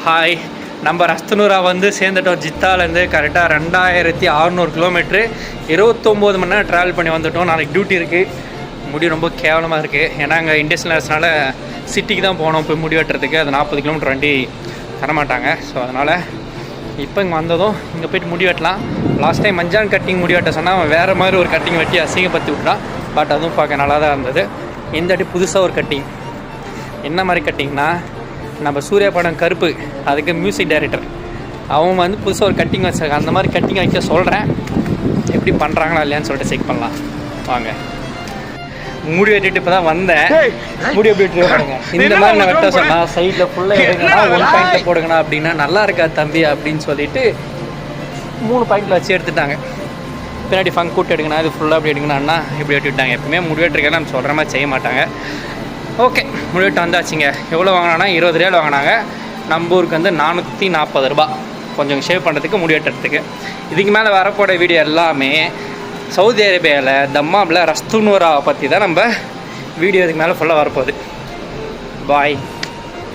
Hi, நம்ம ரஸ்தனூரா வந்து சேர்ந்துட்டோம். ஜித்தாலேருந்து கரெக்டாக 2600 கிலோமீட்ரு 29 மணி நேரம் ட்ராவல் பண்ணி வந்துட்டோம். நாளைக்கு டியூட்டி இருக்குது. முடி ரொம்ப கேவலமாக இருக்குது. ஏன்னா அங்கே இண்டஸ்ட்ரியல் நேரஸ்னால சிட்டிக்கு தான் போனோம் போய் முடி வெட்டுறதுக்கு. அது 40 கிலோமீட்டர் வண்டி தரமாட்டாங்க. ஸோ அதனால் இப்போ இங்கே வந்ததும் இங்கே போய்ட்டு முடி வெட்டலாம். லாஸ்ட் டைம் மஞ்சான் கட்டிங் முடி வெட்ட சொன்னால் அவன் வேறு மாதிரி ஒரு கட்டிங் வெட்டி அசிங்கப்படுத்தி விட்றான். பட் அதுவும் பார்க்க நல்லா தான் இருந்தது. இந்த வாட்டி புதுசாக ஒரு கட்டிங். என்ன மாதிரி கட்டிங்னா, நம்ம சூர்யா படம் கருப்பு, அதுக்கு மியூசிக் டைரக்டர் அவன் வந்து புதுசாக ஒரு கட்டிங் வச்சாங்க. அந்த மாதிரி கட்டிங் வைக்க சொல்கிறேன். எப்படி பண்ணுறாங்களா இல்லையான்னு சொல்லிட்டு செக் பண்ணலாம் வாங்க. முடி வெட்டிட்டு இப்போ தான் வந்தேன். முடி எப்படி வெட்டி பாருங்க. இந்த மாதிரி நான் வெட்ட சொன்னால் சைடில் ஃபுல்லாக எடுங்கண்ணா, 1 பாயிண்டில் போடுங்கண்ணா அப்படின்னா நல்லா இருக்கா தம்பி அப்படின்னு சொல்லிட்டு 3 பாயிண்டில் வச்சு எடுத்துட்டாங்க. பின்னாடி ஃபங்க் கூட்டு எடுங்கண்ணா, இது ஃபுல்லாக அப்படி எடுங்கண்ணா இப்படி வெட்டிவிட்டாங்க. எப்பவுமே முடி வெட்டிருக்கேன் நம்ம சொல்கிற மாதிரி செய்ய மாட்டாங்க. ஓகே, முடிவிட்டு வந்தாச்சுங்க. எவ்வளோ வாங்கினாங்கன்னா 20 ரியால் வாங்கினாங்க. நம்ம ஊருக்கு வந்து 440 ரூபா கொஞ்சம் ஷேவ் பண்ணுறதுக்கு, முடி வெட்டுறதுக்கு. இதுக்கு மேலே வரப்போட வீடியோ எல்லாமே சவுதி அரேபியாவில் தம்மாமில் ரஸ்தனூரா பற்றி தான் நம்ம வீடியோ இதுக்கு மேலே ஃபுல்லாக வரப்போகுது. பாய்.